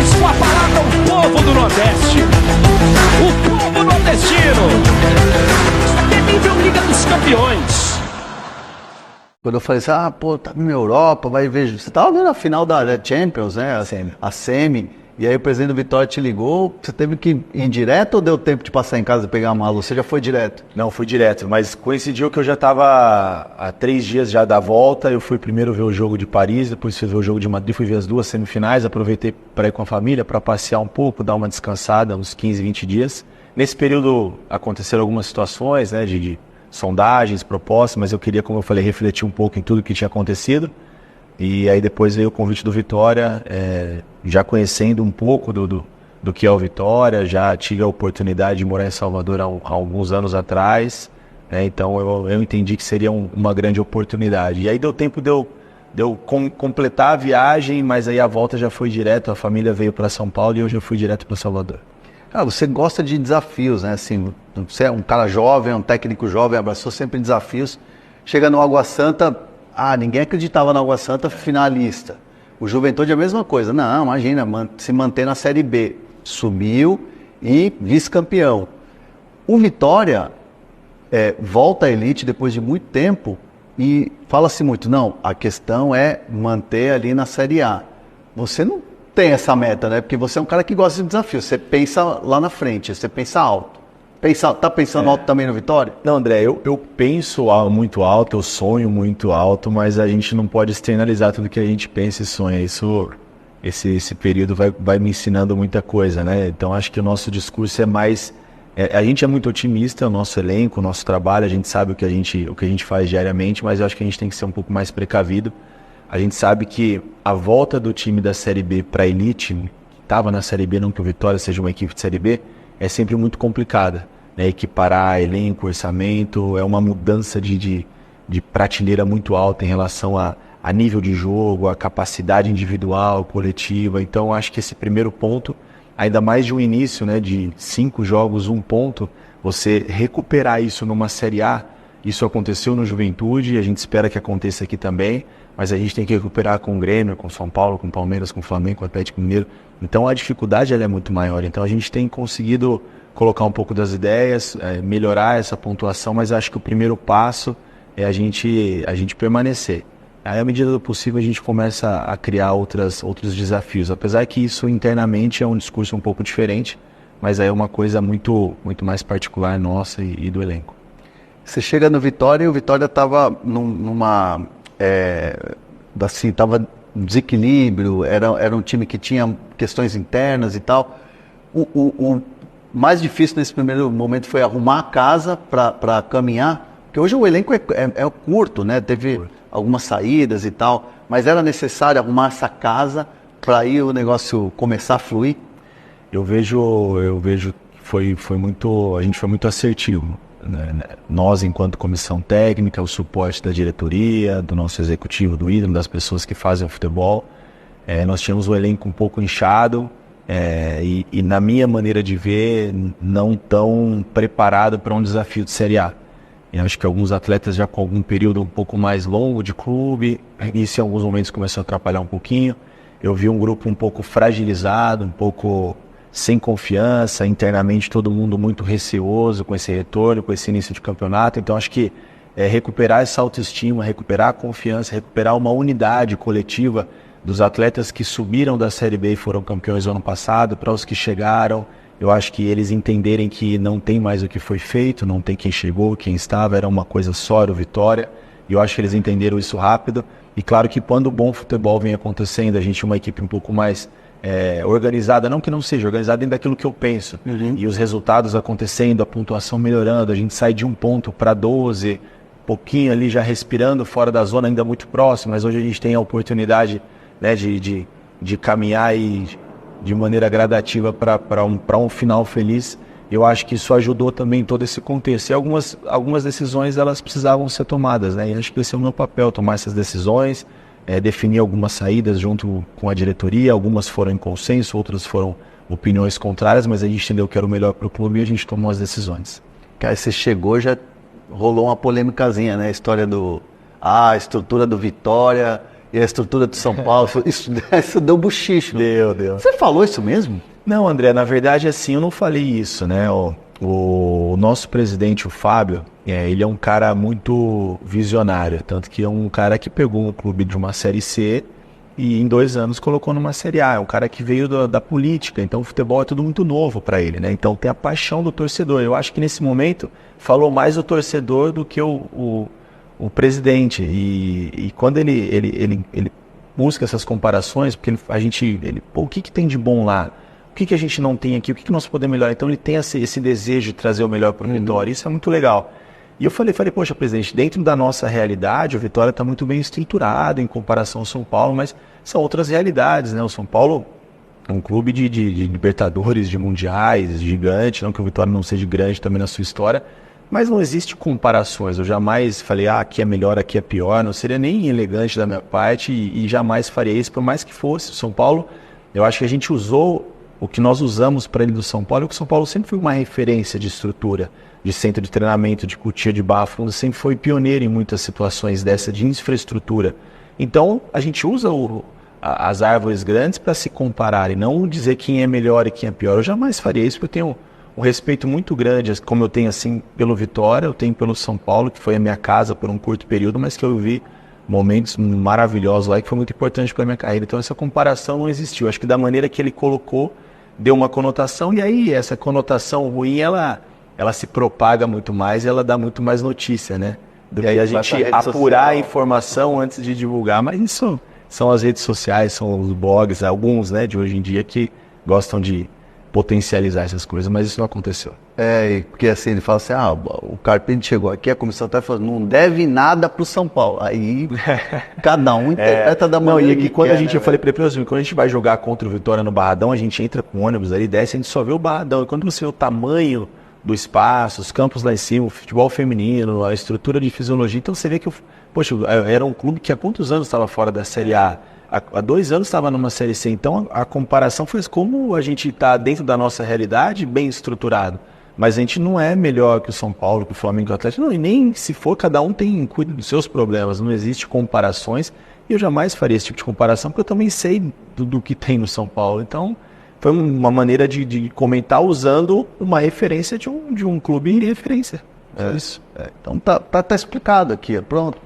Campeões com a parada O Povo do Nordeste. O povo nordestino. Isso aqui é nível Liga dos Campeões. Quando eu falei assim, tá na Europa, vai ver. Você tava vendo a final da Champions, né? A semi. E aí o presidente do Vitória te ligou, você teve que ir direto ou deu tempo de passar em casa e pegar a mala? Você já foi direto? Não, fui direto, mas coincidiu que eu já estava há 3 dias já da volta. Eu fui primeiro ver o jogo de Paris, depois fui ver o jogo de Madrid, fui ver as 2 semifinais, aproveitei para ir com a família, para passear um pouco, dar uma descansada, uns 15, 20 dias. Nesse período aconteceram algumas situações, né, de sondagens, propostas, mas eu queria, como eu falei, refletir um pouco em tudo que tinha acontecido. E aí depois veio o convite do Vitória, já conhecendo um pouco do que é o Vitória, já tive a oportunidade de morar em Salvador há alguns anos atrás, né? Então eu entendi que seria uma grande oportunidade. E aí deu tempo de eu completar a viagem, mas aí a volta já foi direto, a família veio para São Paulo e eu já fui direto para Salvador. Você gosta de desafios, né? Assim, você é um cara jovem, um técnico jovem, abraçou sempre desafios. Chega no Água Santa, ninguém acreditava no Água Santa finalista. O Juventude é a mesma coisa. Não, imagina, se manter na Série B. Subiu e vice-campeão. O Vitória volta à elite depois de muito tempo e fala-se muito, não, a questão é manter ali na Série A. Você não tem essa meta, né? Porque você é um cara que gosta de desafio. Você pensa lá na frente, você pensa alto. Tá pensando alto também no Vitória? Não, André, eu penso muito alto, eu sonho muito alto, mas a gente não pode externalizar tudo que a gente pensa e sonha. Esse período vai me ensinando muita coisa, né? Então acho que o nosso discurso é mais... a gente é muito otimista, o nosso elenco, o nosso trabalho, a gente sabe o que a gente faz diariamente, mas eu acho que a gente tem que ser um pouco mais precavido. A gente sabe que a volta do time da Série B para a elite, que estava na Série B, não que o Vitória seja uma equipe de Série B, é sempre muito complicada, né? Equiparar elenco, orçamento, é uma mudança de prateleira muito alta em relação a nível de jogo, a capacidade individual, coletiva. Então acho que esse primeiro ponto, ainda mais de um início, né, de 5 jogos, 1 ponto, você recuperar isso numa Série A, isso aconteceu no Juventude, a gente espera que aconteça aqui também, mas a gente tem que recuperar com o Grêmio, com o São Paulo, com o Palmeiras, com o Flamengo, com o Atlético Mineiro. Então a dificuldade ela é muito maior. Então a gente tem conseguido colocar um pouco das ideias, melhorar essa pontuação, mas acho que o primeiro passo é a gente permanecer. Aí, à medida do possível, a gente começa a criar outros desafios. Apesar que isso internamente é um discurso um pouco diferente, mas aí é uma coisa muito, muito mais particular nossa e do elenco. Você chega no Vitória e o Vitória estava estava em desequilíbrio, era um time que tinha questões internas e tal. O mais difícil nesse primeiro momento foi arrumar a casa para caminhar, porque hoje o elenco é curto, né? Teve algumas saídas e tal, mas era necessário arrumar essa casa para aí o negócio começar a fluir? Eu vejo que a gente foi muito assertivo, né? Nós, enquanto comissão técnica, o suporte da diretoria, do nosso executivo, do ídolo, das pessoas que fazem o futebol, nós tínhamos o elenco um pouco inchado, e na minha maneira de ver, não tão preparado para um desafio de Série A. Eu acho que alguns atletas já com algum período um pouco mais longo de clube, isso em alguns momentos começou a atrapalhar um pouquinho. Eu vi um grupo um pouco fragilizado, um pouco sem confiança, internamente todo mundo muito receoso com esse retorno, com esse início de campeonato. Então acho que recuperar essa autoestima, recuperar a confiança, recuperar uma unidade coletiva dos atletas que subiram da Série B e foram campeões no ano passado, para os que chegaram. Eu acho que eles entenderem que não tem mais o que foi feito, não tem quem chegou, quem estava, era uma coisa só, era o Vitória. E eu acho que eles entenderam isso rápido. E claro que quando o bom futebol vem acontecendo, a gente é uma equipe um pouco mais organizada, não que não seja, organizada dentro daquilo que eu penso. Uhum. E os resultados acontecendo, a pontuação melhorando, a gente sai de 1 ponto para 12, pouquinho ali já respirando fora da zona, ainda muito próximo, mas hoje a gente tem a oportunidade, né, de caminhar e de maneira gradativa para um final feliz. Eu acho que isso ajudou também todo esse contexto. E algumas decisões elas precisavam ser tomadas, né? E acho que esse é o meu papel, tomar essas decisões, definir algumas saídas junto com a diretoria. Algumas foram em consenso, outras foram opiniões contrárias, mas a gente entendeu que era o melhor para o clube e a gente tomou as decisões. Cara, você chegou, já rolou uma polêmicazinha, né? A história a estrutura do Vitória, e a estrutura de São Paulo. Isso deu buchicho. Deu. Você falou isso mesmo? Não, André, na verdade, assim, eu não falei isso, né? O nosso presidente, o Fábio, ele é um cara muito visionário, tanto que é um cara que pegou um clube de uma Série C e em 2 anos colocou numa Série A. É um cara que veio da política, então o futebol é tudo muito novo para ele, né? Então tem a paixão do torcedor. Eu acho que nesse momento falou mais o torcedor do que o presidente. E quando ele busca essas comparações, porque o que tem de bom lá? O que a gente não tem aqui? O que nós podemos melhorar? Então ele tem esse desejo de trazer o melhor para o Vitória. Isso é muito legal. E eu falei, poxa, presidente, dentro da nossa realidade, o Vitória está muito bem estruturado em comparação ao São Paulo, mas são outras realidades, né? O São Paulo é um clube de Libertadores, de Mundiais, gigante, não que o Vitória não seja grande também na sua história, mas não existe comparações. Eu jamais falei, aqui é melhor, aqui é pior, não seria nem elegante da minha parte e jamais faria isso, por mais que fosse. O São Paulo, eu acho que a gente usou o que nós usamos para ele do São Paulo, é que o São Paulo sempre foi uma referência de estrutura, de centro de treinamento, de cutia de Barra Funda, sempre foi pioneiro em muitas situações dessa de infraestrutura. Então, a gente usa as árvores grandes para se comparar e não dizer quem é melhor e quem é pior. Eu jamais faria isso, porque eu tenho um respeito muito grande, como eu tenho assim pelo Vitória, eu tenho pelo São Paulo, que foi a minha casa por um curto período, mas que eu vi momentos maravilhosos lá e que foi muito importante para a minha carreira. Então, essa comparação não existiu. Acho que da maneira que ele colocou, deu uma conotação, e aí essa conotação ruim, ela se propaga muito mais e ela dá muito mais notícia, né? Do que a gente apurar a informação antes de divulgar, mas isso são as redes sociais, são os blogs, alguns, né, de hoje em dia que gostam de potencializar essas coisas, mas isso não aconteceu. Porque assim, ele fala assim, o Carpini chegou aqui, a comissão até falou, não deve nada pro São Paulo. Aí, cada um interpreta da maneira que quando quer, a gente, eu falei para ele, quando a gente vai jogar contra o Vitória no Barradão, a gente entra com ônibus ali, desce, a gente só vê o Barradão. E quando você vê o tamanho do espaço, os campos lá em cima, o futebol feminino, a estrutura de fisiologia, então você vê que, poxa, era um clube que há quantos anos estava fora da Série A? Há 2 anos estava numa Série C, então a comparação foi como a gente está dentro da nossa realidade, bem estruturado. Mas a gente não é melhor que o São Paulo, que o Flamengo, que o Atlético, não, e nem se for, cada um cuida dos seus problemas, não existe comparações, e eu jamais faria esse tipo de comparação, porque eu também sei do que tem no São Paulo. Então, foi uma maneira de comentar usando uma referência de um clube em referência. Isso. Então tá explicado aqui, pronto.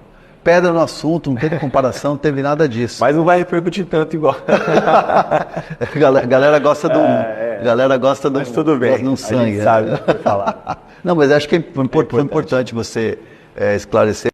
Pedra no assunto, não teve comparação, não teve nada disso. Mas não vai repercutir tanto igual. Galera gosta do. Galera gosta do. Mas tudo bem. Não sangue. A gente sabe o que falar. Não, mas acho que foi importante você esclarecer.